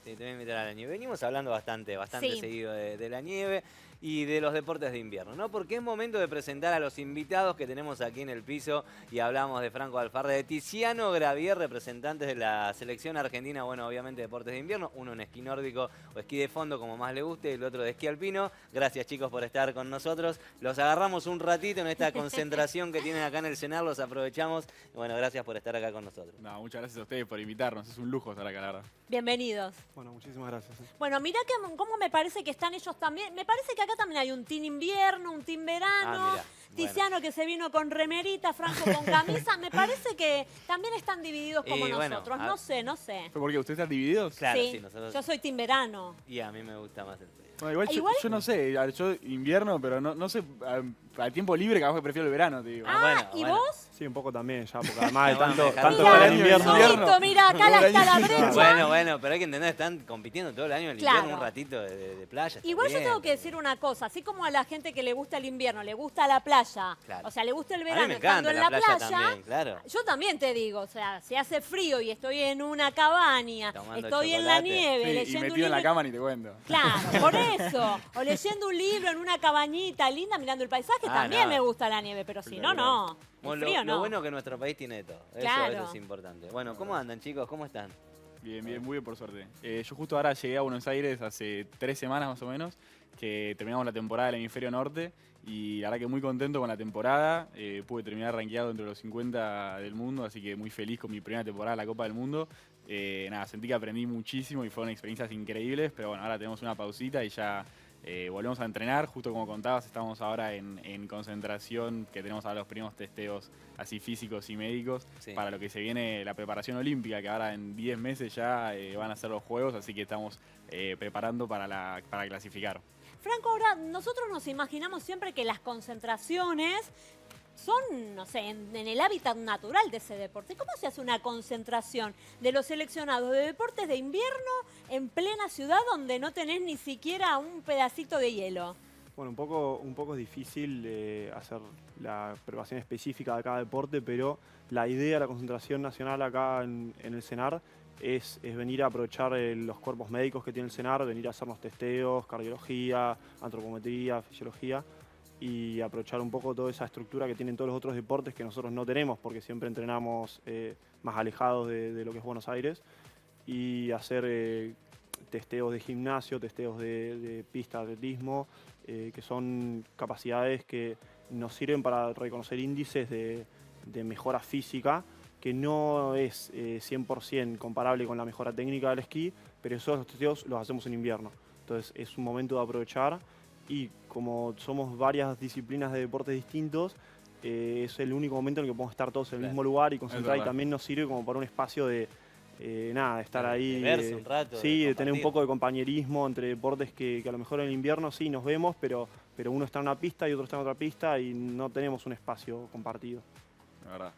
Sí, te voy a invitar a la nieve. Venimos hablando bastante Sí. seguido de la nieve y de los deportes de invierno, ¿no? Porque es momento de presentar a los invitados que tenemos aquí en el piso y hablamos de Franco Alfarre, de Tiziano Gravier, representantes de la selección argentina, bueno, obviamente deportes de invierno, uno en esquí nórdico o esquí de fondo, como más le guste, y el otro de esquí alpino. Gracias, chicos, por estar con nosotros. Los agarramos un ratito en esta concentración que tienen acá en el CENAR, los aprovechamos. Bueno, gracias por estar acá con nosotros. No, muchas gracias a ustedes por invitarnos. Es un lujo estar acá, la verdad. Bienvenidos. Bueno, muchísimas gracias. Bueno, mirá cómo me parece que están ellos también. Me parece que acá también hay un team invierno, un team verano. Mirá, Tiziano que se vino con remerita, Franco con camisa. Me parece que también están divididos como Y bueno, nosotros. No sé. ¿Fue porque ustedes están divididos? Claro, Sí, sí, nosotros... yo soy team verano. Y a mí me gusta más el frío. Bueno, igual, Igual- yo no sé, yo invierno, pero no sé, al tiempo libre capaz que prefiero el verano, te digo. ¿Y bueno. vos? Sí, un poco también ya, porque además de Vamos a tanto, dejar- tanto Mira, calor en invierno. Solito, mira, acá está la brecha. Bueno, pero hay que entender, están compitiendo todo el año en el Claro. invierno, un ratito de playa. está Igual yo bien. tengo que decir una cosa, así como a la gente que le gusta el invierno, le gusta la playa, Claro. o sea, le gusta el A mí verano me estando encanta en la playa, también, claro. yo también te digo, o sea, si hace frío y estoy en una cabaña, Tomando estoy en la chocolate. nieve, Sí, y leyendo un metido en la libro... cama ni te cuento. Claro, por eso. O leyendo un libro en una cabañita linda mirando el paisaje, también no. me gusta la nieve, pero si no, no. El Bueno, frío lo no. bueno es que nuestro país tiene de todo. Claro. Eso es importante. Bueno, ¿cómo andan, chicos? ¿Cómo están? Bien, muy bien por suerte. Yo justo ahora llegué a Buenos Aires hace 3 semanas más o menos, que terminamos la temporada del hemisferio norte y la verdad que muy contento con la temporada. Pude terminar rankeado entre los 50 del mundo, así que muy feliz con mi primera temporada de la Copa del Mundo. Nada, sentí que aprendí muchísimo y fueron experiencias increíbles, pero bueno, ahora tenemos una pausita y ya volvemos a entrenar. Justo como contabas, estamos ahora en concentración, que tenemos ahora los primeros testeos así físicos y médicos Sí. para lo que se viene la preparación olímpica, que ahora en 10 meses ya van a ser los Juegos, así que estamos preparando para clasificar. Franco, ahora nosotros nos imaginamos siempre que las concentraciones son, no sé, en el hábitat natural de ese deporte. ¿Cómo se hace una concentración de los seleccionados de deportes de invierno en plena ciudad donde no tenés ni siquiera un pedacito de hielo? Bueno, un poco es difícil hacer la preparación específica de cada deporte, pero la idea de la concentración nacional acá en el CENAR es venir a aprovechar los cuerpos médicos que tiene el CENAR, venir a hacernos testeos, cardiología, antropometría, fisiología, y aprovechar un poco toda esa estructura que tienen todos los otros deportes que nosotros no tenemos, porque siempre entrenamos más alejados de lo que es Buenos Aires, y hacer testeos de gimnasio, testeos de pista de atletismo, que son capacidades que nos sirven para reconocer índices de mejora física, que no es 100% comparable con la mejora técnica del esquí, pero esos testeos los hacemos en invierno. Entonces es un momento de aprovechar y como somos varias disciplinas de deportes distintos, es el único momento en el que podemos estar todos en el mismo lugar y concentrar, y también nos sirve como para un espacio de de estar ahí. De verse un rato. Sí, de tener un compartir. poco de compañerismo entre deportes que a lo mejor en el invierno sí nos vemos, pero uno está en una pista y otro está en otra pista y no tenemos un espacio compartido. La verdad.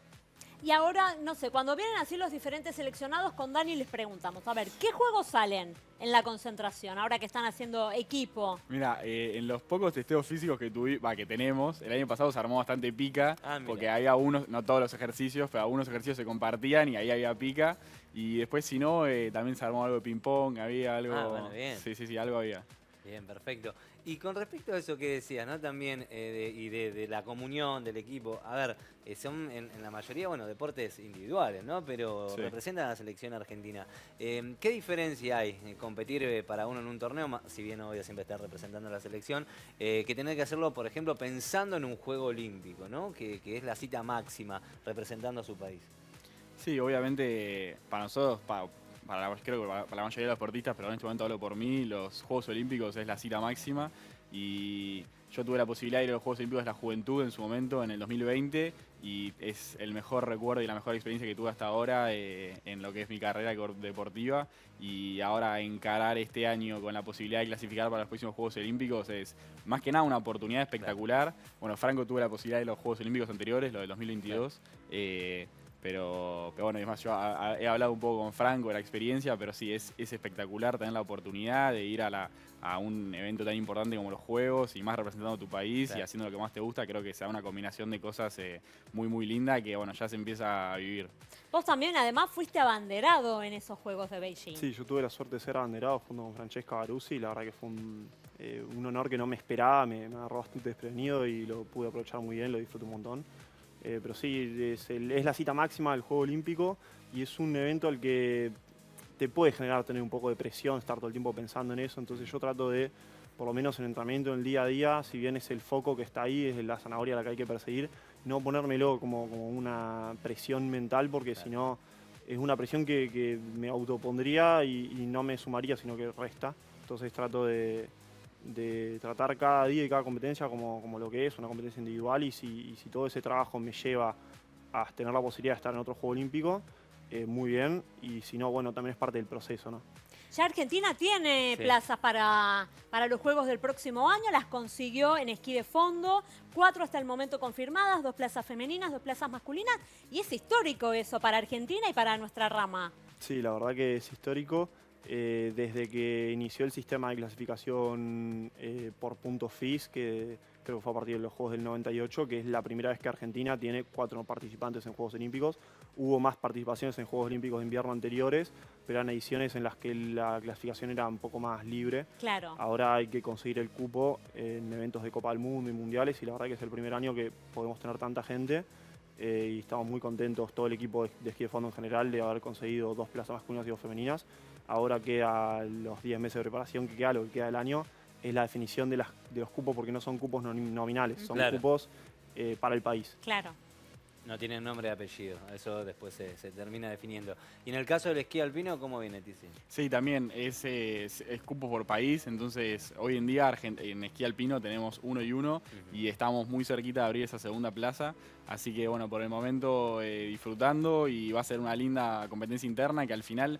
Y ahora, no sé, cuando vienen así los diferentes seleccionados, con Dani les preguntamos, a ver, ¿qué juegos salen en la concentración ahora que están haciendo equipo? Mira, en los pocos testeos físicos que tenemos, el año pasado se armó bastante pica, Mira. porque había unos, no todos los ejercicios, pero algunos ejercicios se compartían y ahí había pica. Y después, si no, también se armó algo de ping-pong, había algo... Bueno, bien. Sí, algo había. Bien, perfecto. Y con respecto a eso que decías, ¿no? También de la comunión del equipo, a ver, son en la mayoría, bueno, deportes individuales, ¿no? Pero Sí. representan a la selección argentina. ¿Qué diferencia hay en competir para uno en un torneo, si bien obvio siempre está representando a la selección, que tener que hacerlo, por ejemplo, pensando en un juego olímpico, ¿no? Que es la cita máxima, representando a su país? Sí, obviamente, para nosotros, creo que para la mayoría de los deportistas, pero en este momento hablo por mí, los Juegos Olímpicos es la cita máxima y yo tuve la posibilidad de ir a los Juegos Olímpicos de la Juventud en su momento, en el 2020, y es el mejor recuerdo y la mejor experiencia que tuve hasta ahora en lo que es mi carrera deportiva, y ahora encarar este año con la posibilidad de clasificar para los próximos Juegos Olímpicos es más que nada una oportunidad espectacular. Bueno, Franco tuvo la posibilidad de los Juegos Olímpicos anteriores, lo del 2022, Pero bueno, además yo he hablado un poco con Franco de la experiencia, pero sí, es espectacular tener la oportunidad de ir a un evento tan importante como los Juegos y más representando tu país y haciendo lo que más te gusta. Creo que se da una combinación de cosas muy linda que bueno, ya se empieza a vivir. Vos también, además, fuiste abanderado en esos Juegos de Beijing. Sí, yo tuve la suerte de ser abanderado junto con Francesca Baruzzi y la verdad que fue un honor que no me esperaba, me agarró bastante desprevenido y lo pude aprovechar muy bien, lo disfruté un montón. Pero sí, es la cita máxima del Juego Olímpico y es un evento al que te puede generar tener un poco de presión, estar todo el tiempo pensando en eso. Entonces yo trato de, por lo menos en el entrenamiento, en el día a día, si bien es el foco que está ahí, es la zanahoria la que hay que perseguir, no ponérmelo como una presión mental, porque si no es una presión que me autopondría y no me sumaría, sino que resta. Entonces trato de tratar cada día y cada competencia como lo que es, una competencia individual, y si todo ese trabajo me lleva a tener la posibilidad de estar en otro Juego Olímpico, muy bien, y si no, bueno, también es parte del proceso, ¿no? Ya Argentina tiene plazas para los Juegos del próximo año, las consiguió en esquí de fondo, 4 hasta el momento confirmadas, 2 plazas femeninas, 2 plazas masculinas, y es histórico eso para Argentina y para nuestra rama. Sí, la verdad que es histórico. Desde que inició el sistema de clasificación por puntos FIS, que creo que fue a partir de los Juegos del 98, que es la primera vez que Argentina tiene 4 participantes en Juegos Olímpicos. Hubo más participaciones en Juegos Olímpicos de invierno anteriores, pero eran ediciones en las que la clasificación era un poco más libre. Claro. Ahora hay que conseguir el cupo en eventos de Copa del Mundo y mundiales, y la verdad que es el primer año que podemos tener tanta gente. Y estamos muy contentos, todo el equipo de esquí de fondo en general, de haber conseguido 2 plazas masculinas y 2 femeninas. Ahora queda los 10 meses de preparación que queda, lo que queda del año, es la definición de los cupos, porque no son cupos nominales, son cupos para el país. Claro. No tienen nombre y apellido, eso después se termina definiendo. Y en el caso del esquí alpino, ¿cómo viene, Tizi? Sí, también es cupo por país, entonces hoy en día en esquí alpino tenemos 1 y 1 y estamos muy cerquita de abrir esa segunda plaza, así que bueno, por el momento disfrutando, y va a ser una linda competencia interna que al final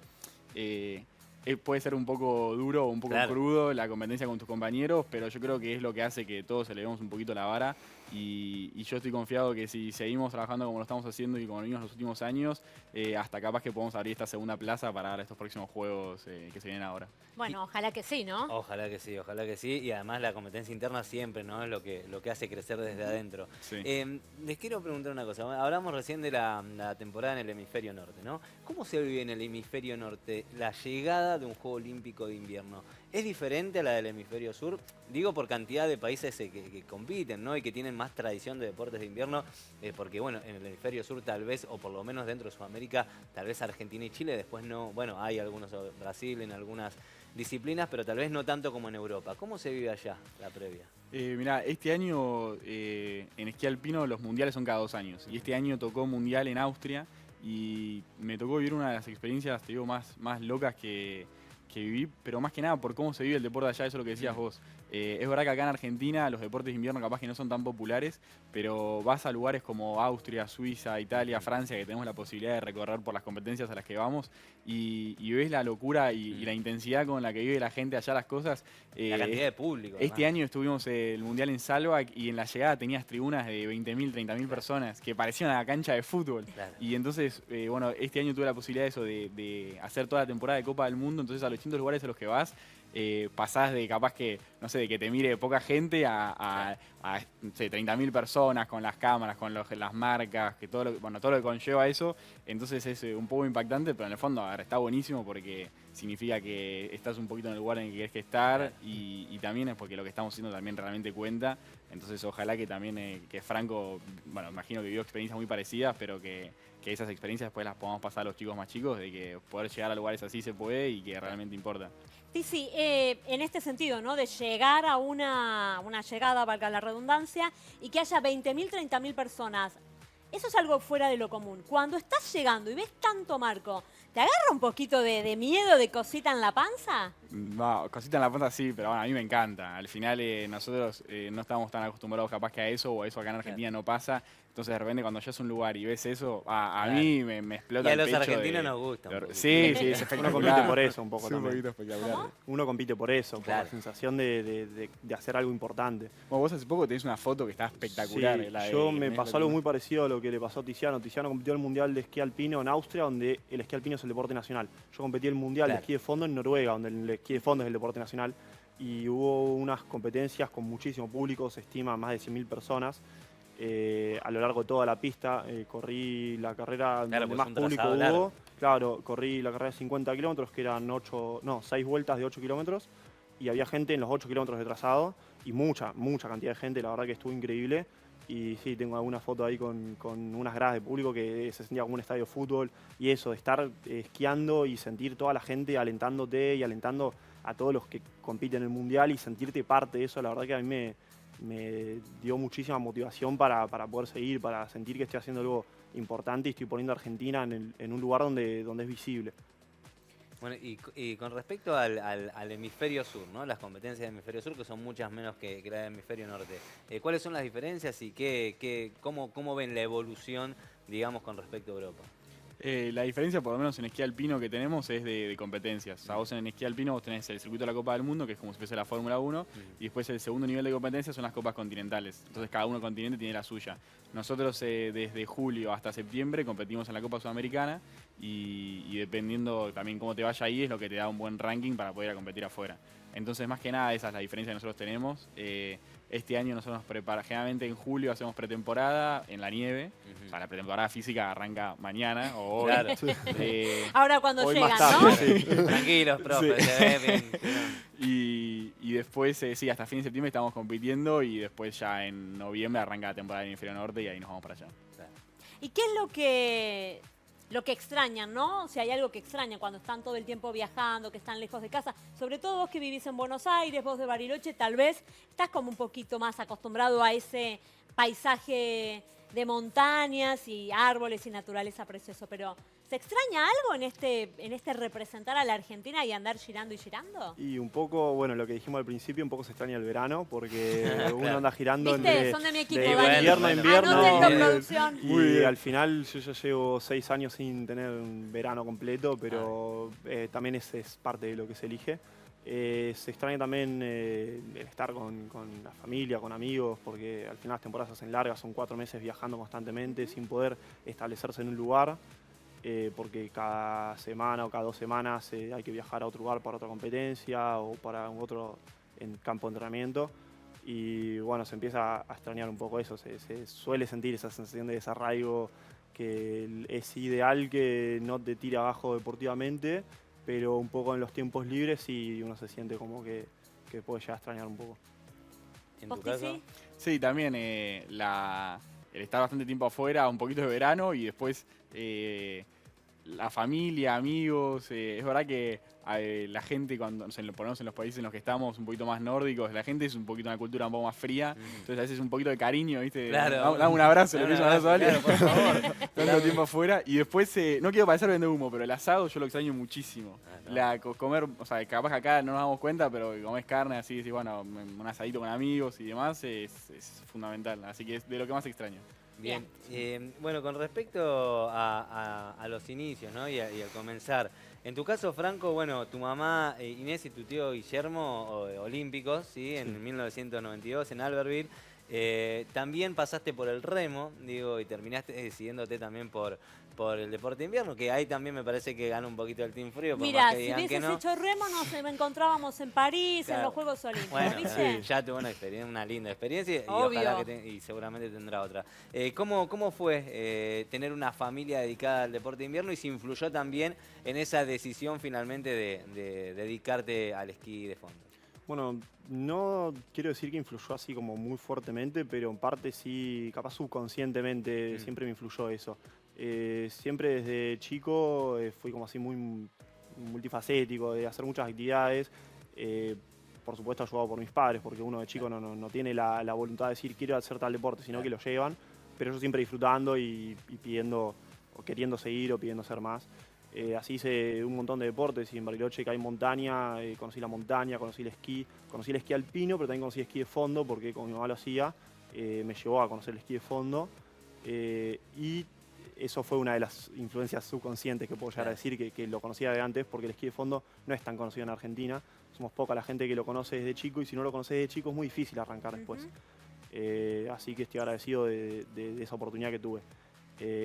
puede ser un poco duro o un poco crudo la competencia con tus compañeros, pero yo creo que es lo que hace que todos elevemos un poquito la vara. Y yo estoy confiado que si seguimos trabajando como lo estamos haciendo y como lo vimos los últimos años, hasta capaz que podemos abrir esta segunda plaza para dar estos próximos juegos que se vienen ahora. Bueno, ojalá que sí, ¿no? Ojalá que sí, ojalá que sí. Y además la competencia interna siempre, ¿no? Es lo que hace crecer desde adentro. Sí. Les quiero preguntar una cosa. Hablamos recién de la temporada en el hemisferio norte, ¿no? ¿Cómo se vive en el hemisferio norte la llegada de un Juego Olímpico de invierno? ¿Es diferente a la del hemisferio sur? Digo por cantidad de países que compiten, ¿no? Y que tienen más tradición de deportes de invierno, porque bueno, en el hemisferio sur tal vez, o por lo menos dentro de Sudamérica, tal vez Argentina y Chile, después no, bueno, hay algunos, Brasil en algunas disciplinas, pero tal vez no tanto como en Europa. ¿Cómo se vive allá la previa? Mirá, este año en esquí alpino los mundiales son cada 2 años, y este año tocó mundial en Austria, y me tocó vivir una de las experiencias, te digo, más locas que viví, pero más que nada por cómo se vive el deporte allá, eso es lo que decías vos. Es verdad que acá en Argentina los deportes de invierno capaz que no son tan populares, pero vas a lugares como Austria, Suiza, Italia, Francia, que tenemos la posibilidad de recorrer por las competencias a las que vamos, y ves la locura y la intensidad con la que vive la gente allá las cosas. La cantidad de público. Este año estuvimos el Mundial en Salvac y en la llegada tenías tribunas de 20.000, 30.000 personas que parecían a la cancha de fútbol. Claro. Y entonces, bueno, este año tuve la posibilidad de hacer toda la temporada de Copa del Mundo, entonces a los distintos lugares a los que vas, pasás de capaz que, no sé, de que te mire poca gente a no sé, 30.000 personas con las cámaras, con las marcas, que todo lo que conlleva eso. Entonces es un poco impactante, pero en el fondo, a ver, está buenísimo porque significa que estás un poquito en el lugar en el que querés que estar, y también es porque lo que estamos haciendo también realmente cuenta. Entonces ojalá que también que Franco, bueno, imagino que vivió experiencias muy parecidas, pero que esas experiencias después las podamos pasar a los chicos más chicos, de que poder llegar a lugares así se puede y que realmente importa. Sí, en este sentido, ¿no? De llegar a una llegada, valga la redundancia, y que haya 20.000, 30.000 personas. Eso es algo fuera de lo común. Cuando estás llegando y ves tanto marco, ¿te agarra un poquito de miedo, de cosita en la panza? No, cosita en la panza sí, pero bueno, a mí me encanta. Al final nosotros no estamos tan acostumbrados capaz que a eso, o a eso acá en Argentina no pasa. Entonces de repente cuando llegas a un lugar y ves eso, a mí me explota Y a el los pecho argentinos nos gusta. un poquito. Sí, es Uno espectacular. compite por eso un poco Es un también. poquito espectacular. ¿Cómo? Uno compite por eso, por Claro. la sensación de hacer algo importante. Bueno, vos hace poco tenés una foto que está espectacular. Sí, la de- yo que me tenés pasó la algo misma. muy parecido a lo que le pasó a Tiziano. Tiziano compitió en el Mundial de Esquí Alpino en Austria, donde el esquí alpino es el deporte nacional. Yo competí en el Mundial de Claro. Esquí de Fondo en Noruega, donde el esquí de fondo es el deporte nacional. Y hubo unas competencias con muchísimo público, se estima más de 100.000 personas. A lo largo de toda la pista, corrí la carrera Claro, donde pues más un público trazado hubo. largo. Claro, corrí la carrera de 50 kilómetros, que eran 6 vueltas de 8 kilómetros. Y había gente en los 8 kilómetros de trazado y mucha cantidad de gente, la verdad que estuvo increíble. Y sí, tengo alguna foto ahí con unas gradas de público que se sentía como un estadio de fútbol. Y eso, de estar esquiando y sentir toda la gente alentándote y alentando a todos los que compiten en el Mundial y sentirte parte de eso, la verdad que a mí me dio muchísima motivación para poder seguir, para sentir que estoy haciendo algo importante y estoy poniendo a Argentina en un lugar donde es visible. Bueno, y con respecto al hemisferio sur, ¿no? Las competencias del hemisferio sur, que son muchas menos que la del hemisferio norte. ¿Cuáles son las diferencias y cómo ven la evolución, digamos, con respecto a Europa? La diferencia, por lo menos en esquí alpino que tenemos, es de competencias. O sea, vos en esquí alpino vos tenés el circuito de la Copa del Mundo, que es como si fuese la Fórmula 1, y después el segundo nivel de competencia son las copas continentales. Entonces cada uno continente tiene la suya. Nosotros desde julio hasta septiembre competimos en la Copa Sudamericana y dependiendo también cómo te vaya ahí es lo que te da un buen ranking para poder ir a competir afuera. Entonces más que nada esa es la diferencia que nosotros tenemos. Este año nosotros nos preparamos, generalmente en julio hacemos pretemporada en la nieve. O sea, la pretemporada física arranca mañana o hoy. Claro. Ahora cuando Hoy llegan, más ¿no? tarde, sí. Tranquilos, profe, Sí. se ve bien. Y después, sí, hasta fin de septiembre estamos compitiendo y después ya en noviembre arranca la temporada del hemisferio norte y ahí nos vamos para allá. ¿Y qué es lo que extrañan, no? Si hay algo que extrañan cuando están todo el tiempo viajando, que están lejos de casa. Sobre todo vos que vivís en Buenos Aires, vos de Bariloche, tal vez estás como un poquito más acostumbrado a ese paisaje de montañas y árboles y naturaleza precioso. Pero, ¿se extraña algo en este representar a la Argentina y andar girando y girando? Y un poco, bueno, lo que dijimos al principio, un poco se extraña el verano porque uno Claro. anda girando ¿Viste? entre Son de mi equipo, de Dani. invierno a Bueno, invierno. Anótenlo, bien. producción. Y Muy bien. al final yo ya llevo 6 años sin tener un verano completo, pero también es parte de lo que se elige. Se extraña también el estar con la familia, con amigos, porque al final las temporadas se hacen largas, son 4 meses viajando constantemente sin poder establecerse en un lugar, porque cada semana o cada 2 semanas hay que viajar a otro lugar para otra competencia o para otro campo de entrenamiento. Y bueno, se empieza a extrañar un poco eso, se suele sentir esa sensación de desarraigo que es ideal que no te tire abajo deportivamente, pero un poco en los tiempos libres sí uno se siente como que puede llegar a extrañar un poco. ¿En tu ¿Posti, caso? sí? Sí, también el estar bastante tiempo afuera, un poquito de verano y después la familia, amigos. Es verdad que la gente, cuando nos ponemos en los países en los que estamos un poquito más nórdicos, la gente es un poquito una cultura un poco más fría. Entonces a veces un poquito de cariño, ¿viste? Claro. Dame un abrazo, le Dame pido un un abrazo a alguien. abrazo, claro, por favor. Tanto tiempo afuera. Y después, no quiero parecer vende humo, pero el asado yo lo extraño muchísimo. Ah, ¿no? Comer, o sea, capaz que acá no nos damos cuenta, pero que comés carne así, decís, bueno, un asadito con amigos y demás es fundamental. Así que es de lo que más extraño. Bien. Bueno, con respecto a los inicios, ¿no? y al comenzar. En tu caso, Franco, bueno, tu mamá Inés y tu tío Guillermo, olímpicos, ¿sí? En 1992 en Albertville. También pasaste por el remo, digo, y terminaste decidiéndote también por el deporte de invierno, que ahí también me parece que gana un poquito el Team Frío. Por Mira, más que si digan que hubieses no. hecho remo nos encontrábamos en París, en Claro. los Juegos Olímpicos, Bueno, ¿viste? ya tuvo una linda experiencia y Obvio. ojalá y seguramente tendrá otra. ¿Cómo fue tener una familia dedicada al deporte de invierno y si influyó también en esa decisión finalmente de dedicarte al esquí de fondo? Bueno, no quiero decir que influyó así como muy fuertemente, pero en parte sí, capaz subconscientemente siempre me influyó eso. Siempre desde chico fui como así muy multifacético, de hacer muchas actividades. Por supuesto ayudado por mis padres, porque uno de chico no tiene la voluntad de decir quiero hacer tal deporte, sino que lo llevan, pero yo siempre disfrutando y pidiendo, o queriendo seguir o pidiendo hacer más. Así hice un montón de deportes y en Bariloche que hay montaña, conocí la montaña, conocí el esquí alpino, pero también conocí esquí de fondo porque como mi mamá lo hacía, me llevó a conocer el esquí de fondo. Y eso fue una de las influencias subconscientes que puedo llegar a decir, que lo conocía de antes, porque el esquí de fondo no es tan conocido en Argentina. Somos poca la gente que lo conoce desde chico y si no lo conoces desde chico es muy difícil arrancar después. Así que estoy agradecido de esa oportunidad que tuve.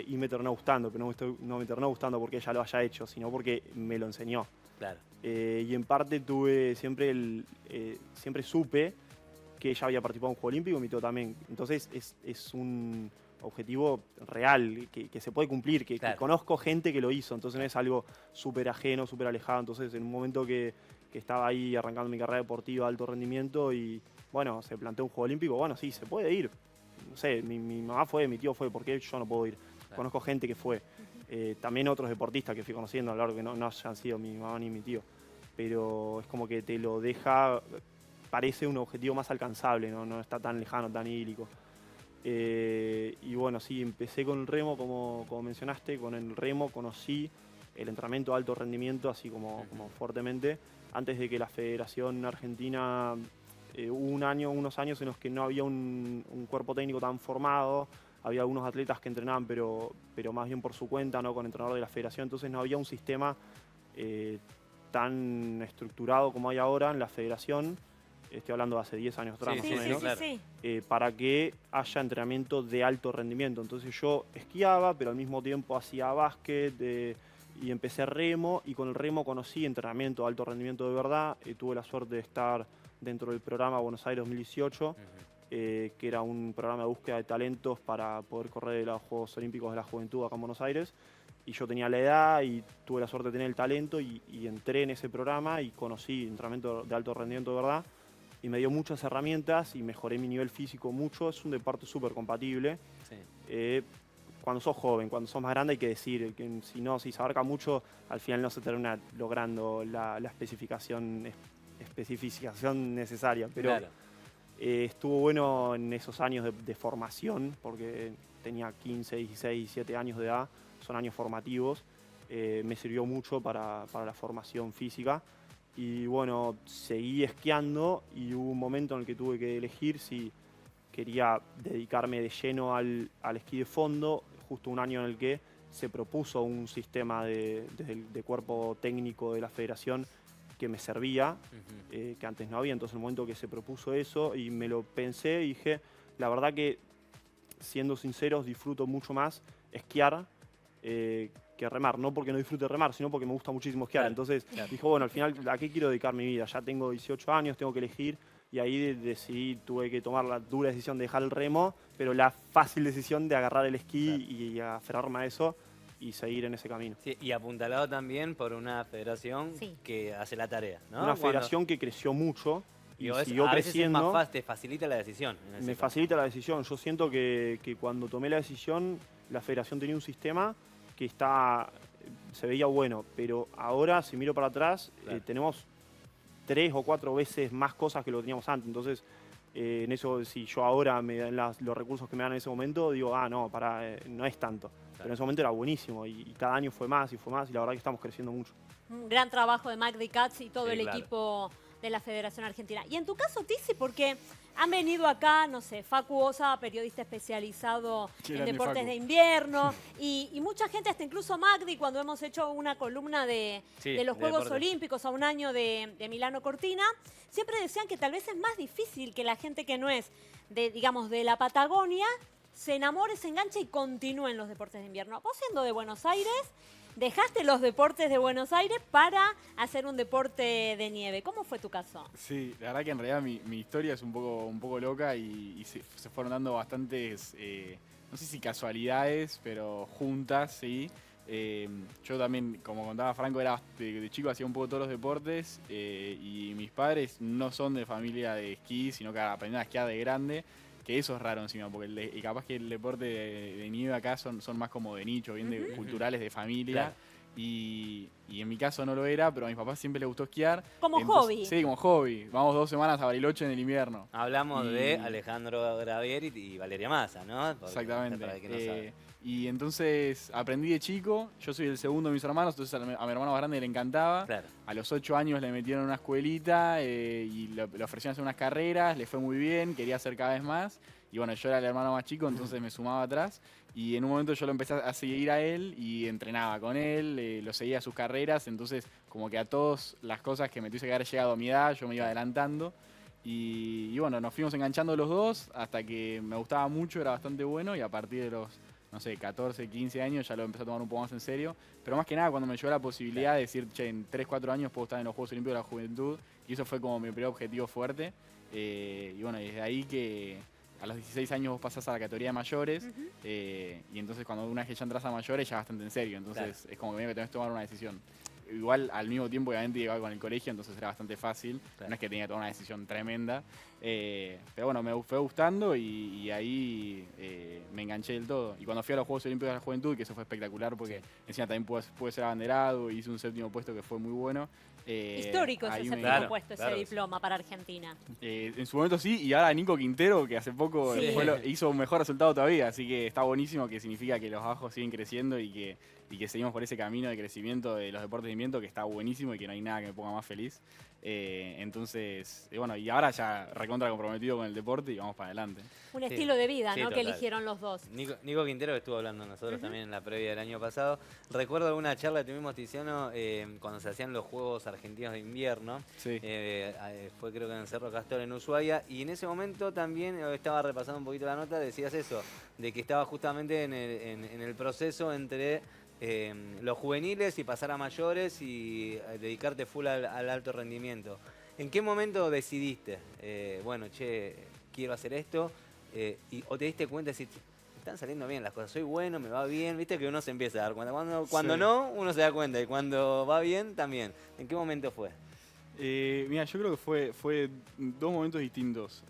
Y me terminó gustando, pero no me terminó gustando porque ella lo haya hecho, sino porque me lo enseñó. Claro. Y en parte tuve siempre supe que ella había participado en un Juego Olímpico y mi tío también. Entonces es un objetivo real, que se puede cumplir, que conozco gente que lo hizo, entonces no es algo súper ajeno, súper alejado. Entonces en un momento que estaba ahí arrancando mi carrera deportiva de alto rendimiento y bueno, se planteó un Juego Olímpico, bueno, sí, se puede ir. No sé, mi mamá fue, mi tío fue, ¿por qué yo no puedo ir? Claro. Conozco gente que fue. También otros deportistas que fui conociendo a lo largo que no hayan sido mi mamá ni mi tío. Pero es como que te lo deja, parece un objetivo más alcanzable, no está tan lejano, tan idílico. Y bueno, sí, empecé con el remo, como mencionaste, con el remo conocí el entrenamiento de alto rendimiento, así como fuertemente, antes de que la Federación Argentina, hubo unos años en los que no había un cuerpo técnico tan formado, había algunos atletas que entrenaban, pero más bien por su cuenta, no con entrenador de la Federación, entonces no había un sistema tan estructurado como hay ahora en la Federación. Estoy hablando de hace 10 años atrás, más o menos, para que haya entrenamiento de alto rendimiento. Entonces yo esquiaba, pero al mismo tiempo hacía básquet y empecé remo, y con el remo conocí entrenamiento de alto rendimiento de verdad. Tuve la suerte de estar dentro del programa Buenos Aires 2018, que era un programa de búsqueda de talentos para poder correr los Juegos Olímpicos de la Juventud acá en Buenos Aires. Y yo tenía la edad y tuve la suerte de tener el talento y entré en ese programa y conocí entrenamiento de alto rendimiento de verdad. Y me dio muchas herramientas y mejoré mi nivel físico mucho. Es un deporte súper compatible. Sí. Cuando sos joven, cuando sos más grande hay que decir que si se abarca mucho, al final no se termina logrando la especificación necesaria. Pero claro, estuvo bueno en esos años de formación, porque tenía 15, 16, 17 años de edad. Son años formativos. Me sirvió mucho para la formación física. Y bueno, seguí esquiando y hubo un momento en el que tuve que elegir si quería dedicarme de lleno al esquí de fondo, justo un año en el que se propuso un sistema de cuerpo técnico de la federación que me servía, que antes no había. Entonces en el momento que se propuso eso y me lo pensé y dije, la verdad que, siendo sinceros, disfruto mucho más esquiar que remar, no porque no disfrute remar, sino porque me gusta muchísimo esquiar. Claro, entonces dijo, bueno, al final, ¿a qué quiero dedicar mi vida? Ya tengo 18 años, tengo que elegir, y ahí decidí, tuve que tomar la dura decisión de dejar el remo, pero la fácil decisión de agarrar el esquí y aferrarme a eso y seguir en ese camino. Sí, y apuntalado también por una federación que hace la tarea, ¿no? Una federación que creció mucho y siguió a veces creciendo. Es más te facilita la decisión. Me facilita la decisión. Yo siento que cuando tomé la decisión, la federación tenía un sistema que se veía bueno, pero ahora, si miro para atrás, tenemos 3 o 4 veces más cosas que lo que teníamos antes. Entonces, en eso, si yo ahora me dan los recursos que me dan en ese momento, digo, no, no es tanto. Pero en ese momento era buenísimo y cada año fue más y la verdad que estamos creciendo mucho. Un gran trabajo de Magdi Katz y todo el equipo de la Federación Argentina. Y en tu caso, Tizi, porque han venido acá, no sé, Facu Osa, periodista especializado en deportes de invierno, y mucha gente, hasta incluso Magdi, cuando hemos hecho una columna de los Juegos Olímpicos a un año de Milano Cortina, siempre decían que tal vez es más difícil que la gente que no es de la Patagonia se enamore, se enganche y continúe en los deportes de invierno. Vos, siendo de Buenos Aires, dejaste los deportes de Buenos Aires para hacer un deporte de nieve. ¿Cómo fue tu caso? Sí, la verdad que en realidad mi historia es un poco loca y se fueron dando bastantes, no sé si casualidades, pero juntas, sí. Yo también, como contaba Franco, era de chico hacía un poco todos los deportes y mis padres no son de familia de esquí, sino que aprendieron a esquiar de grande. Que eso es raro encima, porque capaz que el deporte de nieve acá son más como de nicho, bien culturales, de familia. Claro. Y en mi caso no lo era, pero a mis papás siempre les gustó esquiar. Como hobby. Sí, como hobby. Vamos 2 semanas a Bariloche en el invierno. Hablamos de Alejandro Gravier y Valeria Massa, ¿no? Exactamente. Para el que no sabe. Y entonces aprendí de chico. Yo soy el segundo de mis hermanos, entonces a mi hermano más grande le encantaba. Claro. A los 8 años le metieron en una escuelita y le ofrecieron hacer unas carreras, le fue muy bien, quería hacer cada vez más. Y bueno, yo era el hermano más chico, entonces me sumaba atrás. Y en un momento yo lo empecé a seguir a él y entrenaba con él, lo seguía a sus carreras. Entonces, como que a todas las cosas que me tuviese que haber llegado a mi edad, yo me iba adelantando. Y bueno, nos fuimos enganchando los dos hasta que me gustaba mucho, era bastante bueno. Y a partir de los, no sé, 14, 15 años ya lo empecé a tomar un poco más en serio. Pero más que nada cuando me llegó la posibilidad de decir, che, en 3, 4 años puedo estar en los Juegos Olímpicos de la Juventud. Y eso fue como mi primer objetivo fuerte. Y bueno, desde ahí que a los 16 años vos pasás a la categoría de mayores. Y entonces cuando una vez que ya entras a mayores ya bastante en serio. Entonces es como que tenés que tomar una decisión. Igual al mismo tiempo obviamente llegaba con el colegio, entonces era bastante fácil. No es que tenía que tomar una decisión tremenda. Pero bueno, me fue gustando y ahí me enganché del todo. Y cuando fui a los Juegos Olímpicos de la Juventud, que eso fue espectacular porque encima también pude ser abanderado, hice un 7º puesto que fue muy bueno. Histórico ese séptimo puesto, ese diploma para Argentina. En su momento sí, y ahora Nico Quintero, que hace poco hizo un mejor resultado todavía, así que está buenísimo, que significa que los bajos siguen creciendo y que seguimos por ese camino de crecimiento de los deportes de viento, que está buenísimo y que no hay nada que me ponga más feliz. Entonces, bueno, y ahora ya recontra comprometido con el deporte y vamos para adelante. Un estilo de vida, ¿no? Que eligieron los dos. Nico Quintero, que estuvo hablando nosotros también en la previa del año pasado. Recuerdo alguna charla que tuvimos, Tiziano, cuando se hacían los Juegos Argentinos de Invierno. Sí. Fue creo que en Cerro Castor, en Ushuaia. Y en ese momento también estaba repasando un poquito la nota, decías eso, de que estaba justamente en el proceso entre los juveniles y pasar a mayores y dedicarte full al alto rendimiento. ¿En qué momento decidiste, bueno, che, quiero hacer esto? ¿O te diste cuenta de decir, están saliendo bien las cosas, soy bueno, me va bien? Viste que uno se empieza a dar cuenta. Cuando no, uno se da cuenta. Y cuando va bien, también. ¿En qué momento fue? Mira, yo creo que fue 2 momentos distintos.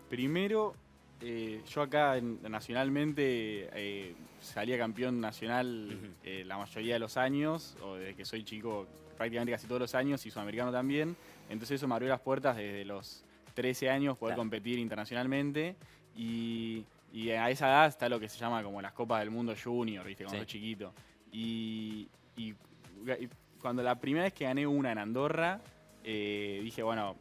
Primero, yo acá nacionalmente salía campeón nacional la mayoría de los años, o desde que soy chico prácticamente casi todos los años, y sudamericano también. Entonces eso me abrió las puertas desde los 13 años poder competir internacionalmente. Y a esa edad está lo que se llama como las Copas del Mundo Junior, ¿viste? Cuando sos chiquito. Y cuando la primera vez que gané una en Andorra, dije, bueno,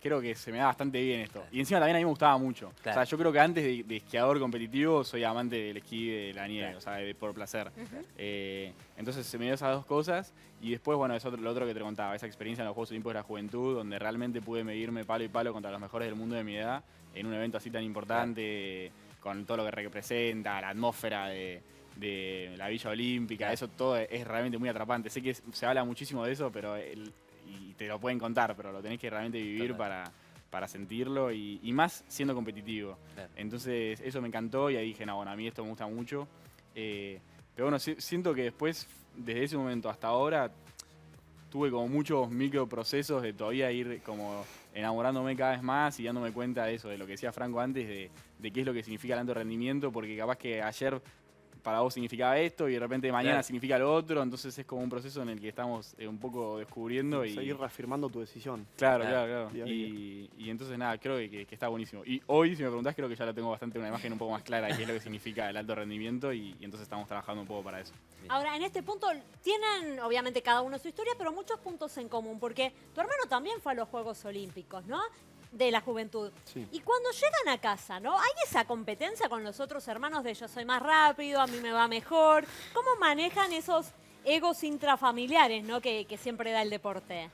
creo que se me da bastante bien esto. Y encima también a mí me gustaba mucho. O sea, yo creo que antes de esquiador competitivo soy amante del esquí de la nieve, o sea, por placer. Entonces se me dio esas 2 cosas. Y después, bueno, es lo otro que te contaba, esa experiencia en los Juegos Olímpicos de la Juventud, donde realmente pude medirme palo y palo contra los mejores del mundo de mi edad, en un evento así tan importante, con todo lo que representa, la atmósfera de la Villa Olímpica, eso todo es realmente muy atrapante. Sé que se habla muchísimo de eso, pero y te lo pueden contar, pero lo tenés que realmente vivir para sentirlo y más siendo competitivo. Entonces eso me encantó y ahí dije, no, bueno, a mí esto me gusta mucho. Pero bueno, siento que después, desde ese momento hasta ahora, tuve como muchos microprocesos de todavía ir como enamorándome cada vez más y dándome cuenta de eso, de lo que decía Franco antes, de qué es lo que significa el alto rendimiento, porque capaz que ayer para vos significaba esto y de repente mañana significa lo otro, entonces es como un proceso en el que estamos un poco descubriendo. Y seguir reafirmando tu decisión. Claro. Y entonces nada, creo que está buenísimo. Y hoy, si me preguntás, creo que ya lo tengo bastante una imagen un poco más clara de qué es lo que significa el alto rendimiento y entonces estamos trabajando un poco para eso. Ahora, en este punto tienen, obviamente, cada uno su historia, pero muchos puntos en común, porque tu hermano también fue a los Juegos Olímpicos, ¿no? De la juventud. Sí. Y cuando llegan a casa, ¿no? ¿Hay esa competencia con los otros hermanos de yo soy más rápido, a mí me va mejor? ¿Cómo manejan esos egos intrafamiliares, ¿no? que siempre da el deporte?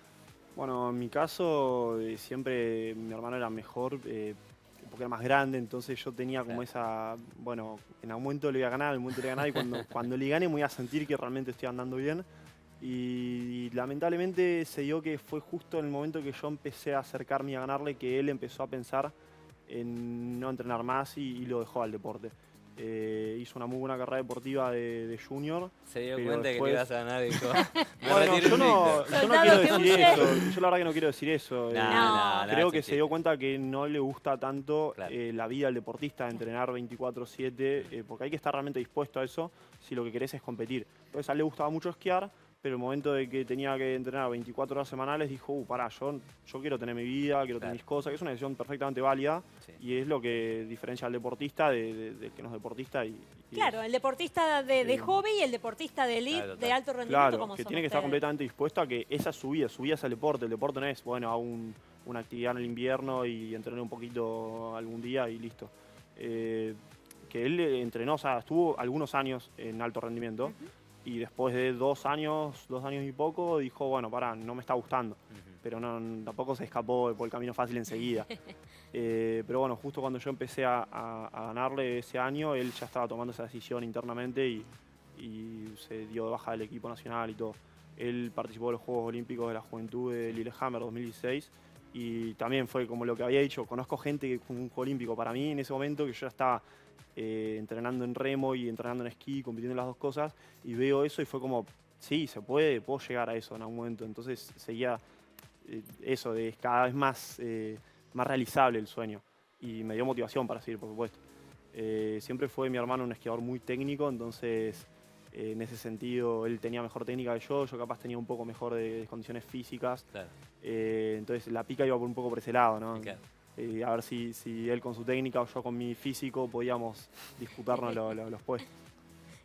Bueno, en mi caso, siempre mi hermano era mejor, porque era más grande, entonces yo tenía como esa, bueno, en algún momento le voy a ganar, en algún momento le voy a ganar, y cuando le gane me voy a sentir que realmente estoy andando bien. Y lamentablemente se dio que fue justo en el momento que yo empecé a acercarme y a ganarle que él empezó a pensar en no entrenar más y lo dejó al deporte. Hizo una muy buena carrera deportiva de junior. Se dio cuenta después... que le ibas a ganar y dijo, bueno, yo no quiero decir eso. Yo la verdad que no quiero decir eso. Creo que se dio cuenta que no le gusta tanto la vida del deportista, de entrenar 24/7, porque hay que estar realmente dispuesto a eso si lo que querés es competir. Entonces a él le gustaba mucho esquiar, pero el momento de que tenía que entrenar 24 horas semanales, dijo, pará, yo quiero tener mi vida, quiero tener mis cosas, que es una decisión perfectamente válida, Sí. y es lo que diferencia al deportista del que no es deportista. Claro, el deportista de hobby y el deportista de elite, Claro, de alto rendimiento, claro, como que son tiene que estar ustedes. completamente dispuesto a que esa es su vida es el deporte no es, bueno, hago una actividad en el invierno y entrené un poquito algún día y listo. Que él entrenó, o sea, estuvo algunos años en alto rendimiento, Ujú. y después de 2 años y poco, dijo, bueno, pará, no me está gustando. Ujú. Pero tampoco se escapó por el camino fácil enseguida. Pero bueno, justo cuando yo empecé a ganarle ese año, él ya estaba tomando esa decisión internamente y se dio de baja del equipo nacional y todo. Él participó de los Juegos Olímpicos de la Juventud de Lillehammer 2016 y también fue como lo que había dicho, conozco gente que fue un Juego Olímpico para mí en ese momento, que yo ya estaba entrenando en remo y entrenando en esquí, compitiendo en las dos cosas, y veo eso y fue como, sí, puedo llegar a eso en algún momento. Entonces seguía eso, de cada vez más realizable el sueño. Y me dio motivación para seguir, por supuesto. Siempre fue mi hermano un esquiador muy técnico, entonces en ese sentido él tenía mejor técnica que yo capaz tenía un poco mejor de condiciones físicas. Claro. Entonces la pica iba por un poco por ese lado, ¿no? Claro. A ver si él con su técnica o yo con mi físico podíamos disputarnos los puestos.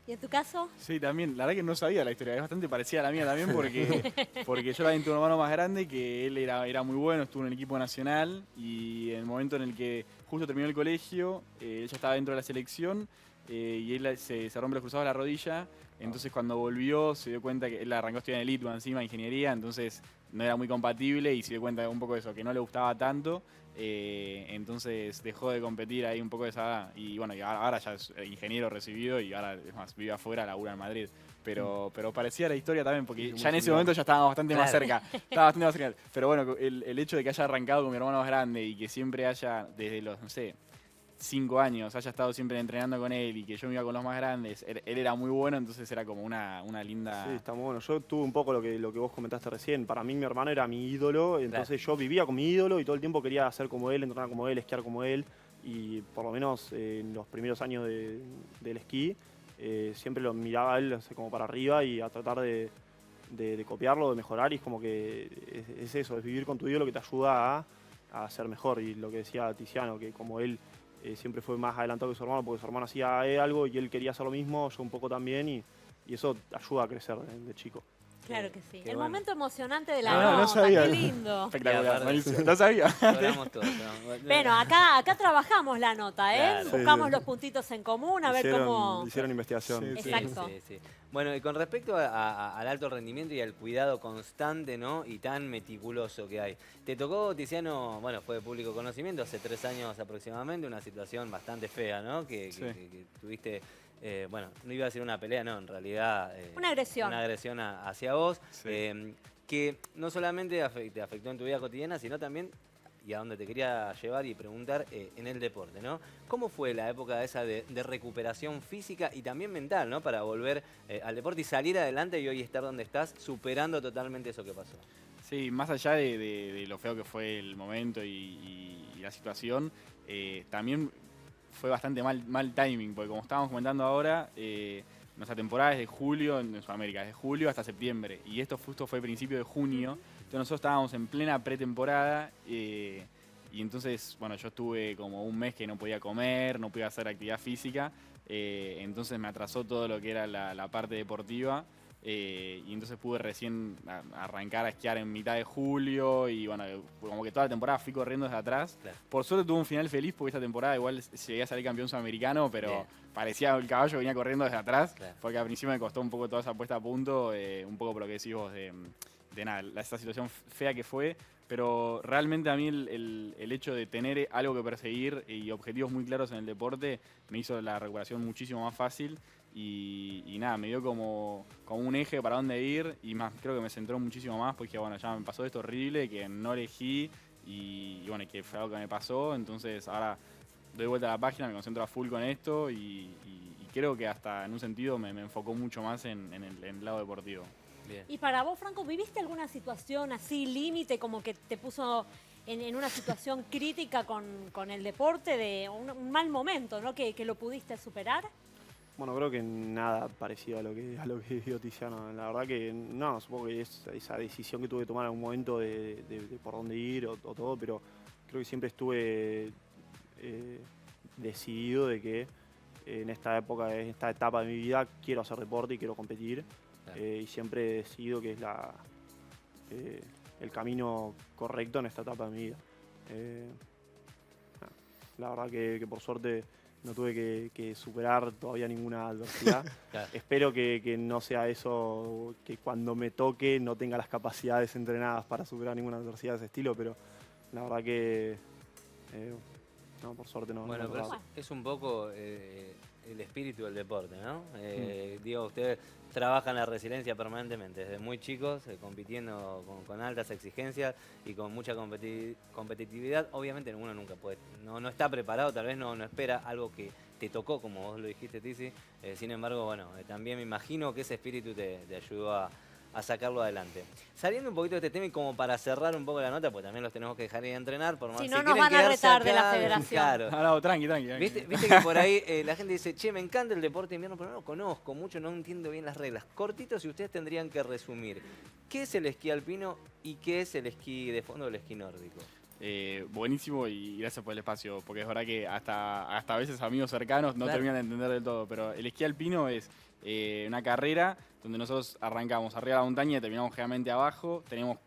¿Y en tu caso? Sí, también. La verdad que no sabía la historia. Es bastante parecida a la mía también porque yo también tuve un hermano más grande que él era muy bueno, estuvo en el equipo nacional y en el momento en el que justo terminó el colegio, él ya estaba dentro de la selección y él se rompe los cruzados de la rodilla. Entonces cuando volvió se dio cuenta que él arrancó a estudiar en el ITBA encima, ingeniería, entonces no era muy compatible y se dio cuenta un poco de eso, que no le gustaba tanto. Entonces dejó de competir ahí un poco de esa y bueno, y ahora ya es ingeniero recibido y ahora es más, vive afuera, labura en Madrid. Pero parecía la historia también, porque Sí, ya en ese similar. momento ya estábamos bastante más Claro. cerca. Estaba bastante más cerca. Pero bueno, el hecho de que haya arrancado con mi hermano más grande y que siempre haya, desde los, no sé, 5 años, haya estado siempre entrenando con él y que yo me iba con los más grandes, él era muy bueno, entonces era como una linda... Sí, está muy bueno. Yo tuve un poco lo que vos comentaste recién. Para mí mi hermano era mi ídolo, entonces yo vivía con mi ídolo y todo el tiempo quería ser como él, entrenar como él, esquiar como él. Y por lo menos en los primeros años del esquí, siempre lo miraba a él, o sea, como para arriba y a tratar de copiarlo, de mejorar. Y es como que es eso, es vivir con tu ídolo que te ayuda a ser mejor. Y lo que decía Tiziano, que como él siempre fue más adelantado que su hermano, porque su hermano hacía algo y él quería hacer lo mismo, yo un poco también, y eso ayuda a crecer de chico. Claro que sí. Qué El bueno. momento emocionante de la No, no nota, sabía. qué lindo. Espectacular, Y aparte- buenísimo. No sabía. Lloramos todos, ¿no? Bueno, acá trabajamos la nota, ¿eh? Claro. Buscamos Sí, sí. los puntitos en común, a ver cómo... Hicieron investigación. Sí, sí. Exacto. Sí, sí. Bueno, y con respecto al alto rendimiento y al cuidado constante, ¿no? Y tan meticuloso que hay. Te tocó, Tiziano, bueno, fue de público conocimiento, hace 3 años aproximadamente, una situación bastante fea, ¿no? Que tuviste, bueno, no iba a decir una pelea, no, en realidad... Una agresión. Una agresión hacia vos, Sí. que no solamente te afectó en tu vida cotidiana, sino también, y a donde te quería llevar y preguntar, en el deporte, ¿no? ¿Cómo fue la época esa de recuperación física y también mental, ¿no? Para volver al deporte y salir adelante y hoy estar donde estás, superando totalmente eso que pasó. Sí, más allá de lo feo que fue el momento y la situación, también fue bastante mal timing, porque como estábamos comentando ahora, nuestra temporada es de julio en Sudamérica, es de julio hasta septiembre, y esto justo fue principio de junio, entonces nosotros estábamos en plena pretemporada, y entonces, bueno, yo estuve como un mes que no podía comer, no podía hacer actividad física, entonces me atrasó todo lo que era la parte deportiva. Y entonces pude recién arrancar a esquiar en mitad de julio y bueno, como que toda la temporada fui corriendo desde atrás. Claro. Por suerte tuve un final feliz porque esta temporada igual llegué a salir campeón sudamericano, pero Bien. parecía el caballo que venía corriendo desde atrás, Claro. porque al principio me costó un poco toda esa puesta a punto, un poco por lo que decís vos de nada, esta situación fea que fue, pero realmente a mí el hecho de tener algo que perseguir y objetivos muy claros en el deporte me hizo la recuperación muchísimo más fácil. Y nada, me dio como un eje para dónde ir y más, creo que me centró muchísimo más porque bueno, ya me pasó esto horrible que no elegí y bueno, que fue algo que me pasó, entonces ahora doy vuelta a la página, me concentro a full con esto y creo que hasta en un sentido me enfocó mucho más en el lado deportivo. Bien. Y para vos, Franco, ¿viviste alguna situación así, límite, como que te puso en una situación crítica con el deporte, de un mal momento, ¿no? Que lo pudiste superar? Bueno, creo que nada parecido a lo que vivió Tiziano. La verdad que no, supongo que es esa decisión que tuve que tomar en algún momento de por dónde ir o todo, pero creo que siempre estuve decidido de que en esta época, en esta etapa de mi vida, quiero hacer deporte y quiero competir. Claro. Y siempre he decidido que es el camino correcto en esta etapa de mi vida. La verdad que por suerte no tuve que superar todavía ninguna adversidad. Claro. Espero que no sea eso, que cuando me toque no tenga las capacidades entrenadas para superar ninguna adversidad de ese estilo, pero la verdad que no, por suerte no. Bueno, no me pero ha pasado. es un poco el espíritu del deporte, ¿no? Digo, ustedes trabajan la resiliencia permanentemente, desde muy chicos, compitiendo con altas exigencias y con mucha competitividad. Obviamente uno nunca puede, no está preparado, tal vez no espera algo que te tocó, como vos lo dijiste, Tizi. Sin embargo, bueno, también me imagino que ese espíritu te ayudó a sacarlo adelante. Saliendo un poquito de este tema y como para cerrar un poco la nota, pues también los tenemos que dejar ir a entrenar. Por más Si si no, nos quieren van a quedarse retar de la acá, federación. Claro. No, tranqui. ¿Viste que por ahí la gente dice, che, me encanta el deporte de invierno, pero no lo conozco mucho, no entiendo bien las reglas? Cortitos, y ustedes tendrían que resumir. ¿Qué es el esquí alpino y qué es el esquí de fondo o el esquí nórdico? Buenísimo y gracias por el espacio, porque es verdad que hasta a veces amigos cercanos no Claro. terminan de entender del todo, pero el esquí alpino es una carrera donde nosotros arrancamos arriba de la montaña y terminamos generalmente abajo, tenemos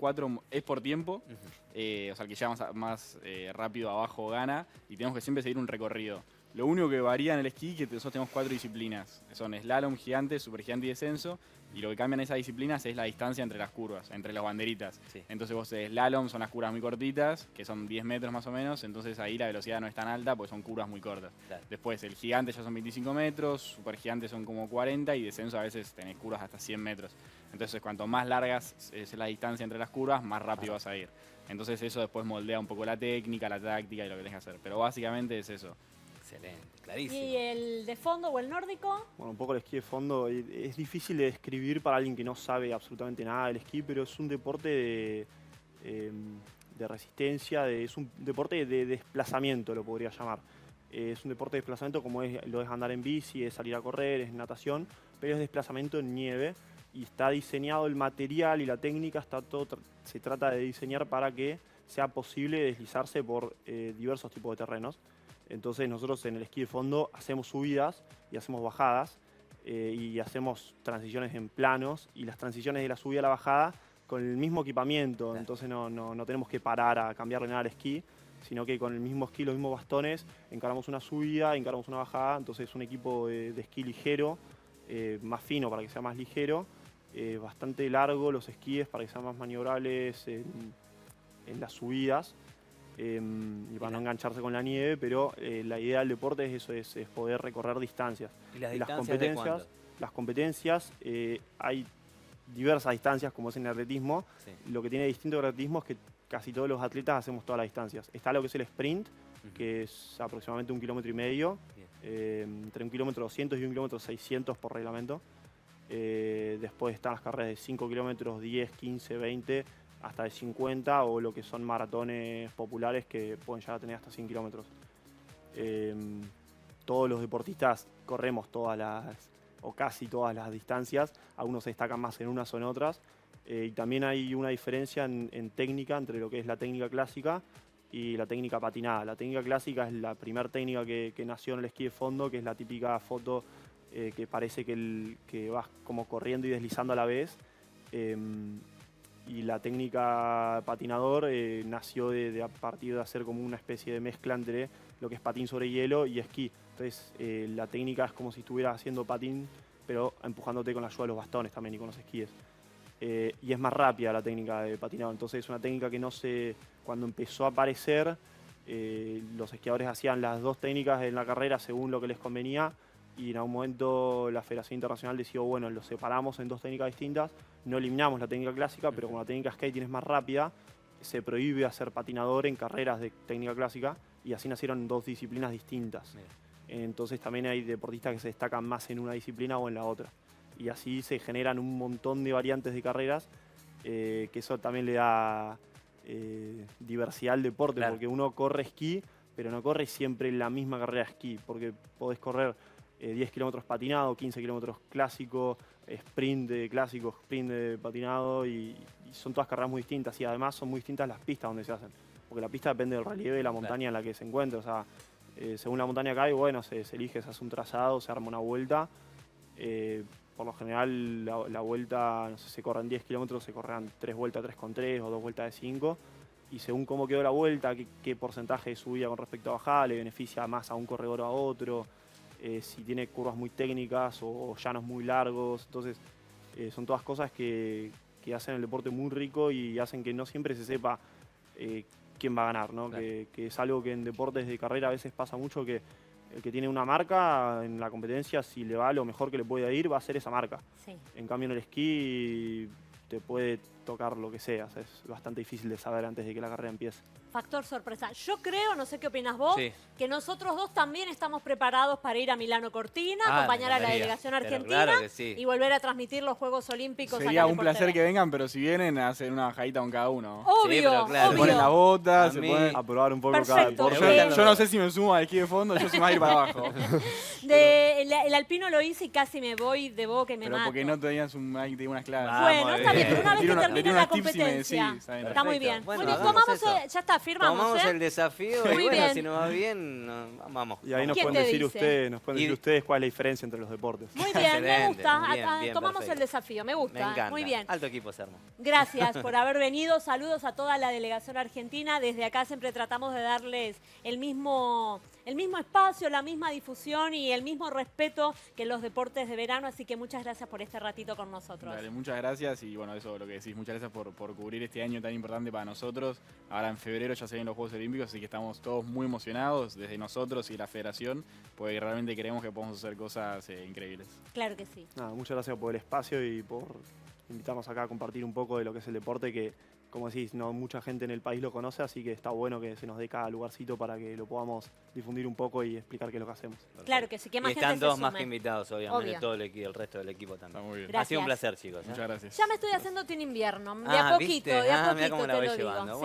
es por tiempo, o sea, el que llega más rápido abajo gana y tenemos que siempre seguir un recorrido. Lo único que varía en el esquí es que nosotros tenemos 4 disciplinas, son slalom, gigante, supergigante y descenso, y lo que cambian esas disciplinas es la distancia entre las curvas, entre las banderitas. Sí. Entonces vos slalom son las curvas muy cortitas, que son 10 metros más o menos, entonces ahí la velocidad no es tan alta porque son curvas muy cortas. Claro. Después el gigante ya son 25 metros, supergigante son como 40 y descenso a veces tenés curvas hasta 100 metros. Entonces cuanto más largas es la distancia entre las curvas, más rápido vas a ir. Entonces eso después moldea un poco la técnica, la táctica y lo que tenés que hacer. Pero básicamente es eso. Excelente, clarísimo. ¿Y el de fondo o el nórdico? Bueno, un poco el esquí de fondo es difícil de describir para alguien que no sabe absolutamente nada del esquí, pero es un deporte de resistencia, es un deporte de desplazamiento, lo podría llamar. Es un deporte de desplazamiento como lo es andar en bici, es salir a correr, es natación, pero es desplazamiento en nieve y está diseñado el material y la técnica, se trata de diseñar para que sea posible deslizarse por diversos tipos de terrenos. Entonces nosotros en el esquí de fondo hacemos subidas y hacemos bajadas y hacemos transiciones en planos y las transiciones de la subida a la bajada con el mismo equipamiento. Claro. Entonces no tenemos que parar a cambiarle nada al esquí, sino que con el mismo esquí, los mismos bastones, encaramos una subida, encaramos una bajada. Entonces es un equipo de esquí ligero, más fino para que sea más ligero, bastante largo los esquíes para que sean más maniobrables en las subidas. Y para no engancharse con la nieve, pero la idea del deporte es eso, es poder recorrer distancias. ¿Y las Y distancias de cuánto? las competencias, hay diversas distancias como es en el atletismo. Sí. Lo que tiene distinto el atletismo es que casi todos los atletas hacemos todas las distancias. Está lo que es el sprint, que es aproximadamente 1,5 kilómetros, entre 1,2 kilómetros y 1,6 kilómetros por reglamento. Después están las carreras de 5 kilómetros, 10, 15, 20, hasta de 50 o lo que son maratones populares que pueden llegar a tener hasta 100 kilómetros. Todos los deportistas corremos o casi todas las distancias, algunos se destacan más en unas o en otras. Y también hay una diferencia en técnica entre lo que es la técnica clásica y la técnica patinada. La técnica clásica es la primera técnica que nació en el esquí de fondo, que es la típica foto que parece que vas como corriendo y deslizando a la vez. Y la técnica patinador nació a partir de hacer como una especie de mezcla entre lo que es patín sobre hielo y esquí. Entonces la técnica es como si estuvieras haciendo patín, pero empujándote con la ayuda de los bastones también y con los esquíes. Y es más rápida la técnica de patinado. Entonces es una técnica que cuando empezó a aparecer, los esquiadores hacían las dos técnicas en la carrera según lo que les convenía. Y en algún momento la Federación Internacional decidió, bueno, los separamos en dos técnicas distintas, no eliminamos la técnica clásica, pero como la técnica skating es más rápida, se prohíbe hacer patinador en carreras de técnica clásica y así nacieron dos disciplinas distintas. Mira. Entonces también hay deportistas que se destacan más en una disciplina o en la otra. Y así se generan un montón de variantes de carreras, que eso también le da diversidad al deporte, Claro. porque uno corre esquí, pero no corre siempre la misma carrera de esquí, porque podés correr 10 kilómetros patinado, 15 kilómetros clásico, sprint de clásico, sprint de patinado y son todas carreras muy distintas y además son muy distintas las pistas donde se hacen. Porque la pista depende del relieve de la montaña en la que se encuentre. O sea, según la montaña que hay, bueno, se elige, se hace un trazado, se arma una vuelta. Por lo general la vuelta, no sé, se corren 10 kilómetros, se correrán 3 vueltas 3,3 o 2 vueltas de 5. Y según cómo quedó la vuelta, qué porcentaje de subida con respecto a bajada, le beneficia más a un corredor o a otro. Si tiene curvas muy técnicas o llanos muy largos. Entonces, son todas cosas que hacen el deporte muy rico y hacen que no siempre se sepa quién va a ganar, ¿no? Claro. Que es algo que en deportes de carrera a veces pasa mucho, que el que tiene una marca en la competencia, si le va lo mejor que le puede ir, va a ser esa marca. Sí. En cambio, en el esquí te puede tocar lo que sea. O sea, es bastante difícil de saber antes de que la carrera empiece. Factor sorpresa. Yo creo, no sé qué opinas vos, Sí. que nosotros dos también estamos preparados para ir a Milano Cortina, Ah, acompañar me a la encantaría. delegación Pero argentina claro que sí. y volver a transmitir los Juegos Olímpicos. Sería acá en un placer Deporte que vengan, pero si vienen, hacen una bajadita con cada uno. Obvio, pero claro. Se ponen la obvio. bota, A se mí- ponen... A probar un poco cada Perfecto. deporte. Yo no sé si me sumo al esquí de fondo, yo soy más ir para abajo. El alpino lo hice y casi me voy de boca y me Pero mato. porque no tenías unas clases. Ah, Bueno, muy está bien, bien. pero una vez Le que tiro una- le termine tiro la unos tips y me competencia, decís, está bien. está muy Perfecto. bien. Bueno, Muy bien, hagamos tomamos, eso. ya está, firmamos, Tomamos ¿eh? el desafío Muy y bueno, bien. si nos va bien, vamos. Y ahí nos ¿Quién pueden te decir dice? ustedes, nos pueden decir Y- ustedes cuál es la diferencia entre los deportes. Muy bien, me Excelente, gusta. bien, Tomamos perfecto. el desafío, me Me gusta. encanta. Muy bien. Alto equipo se armó. Gracias por haber venido. Saludos a toda la delegación argentina. Desde acá siempre tratamos de darles el mismo espacio, la misma difusión y el mismo respeto que los deportes de verano. Así que muchas gracias por este ratito con nosotros. Dale, muchas gracias y bueno, eso lo que decís, muchas gracias por cubrir este año tan importante para nosotros. Ahora en febrero ya se vienen los Juegos Olímpicos, así que estamos todos muy emocionados desde nosotros y la federación, porque realmente creemos que podemos hacer cosas increíbles. Claro que sí. Nada, muchas gracias por el espacio y por invitarnos acá a compartir un poco de lo que es el deporte, que como decís, no mucha gente en el país lo conoce, así que está bueno que se nos dé cada lugarcito para que lo podamos difundir un poco y explicar qué es lo que hacemos. Claro que sí. Que más Y están gente todos se más sume. que invitados, obviamente, Obvio. todo el resto del equipo también. Está muy bien. Gracias. Ha sido un placer, chicos. ¿eh? Muchas gracias. Ya me estoy haciendo Team Invierno. De Ah, a poquito, ¿viste? de a Ah, mirá poquito cómo la te voy lo digo. llevando. Sí.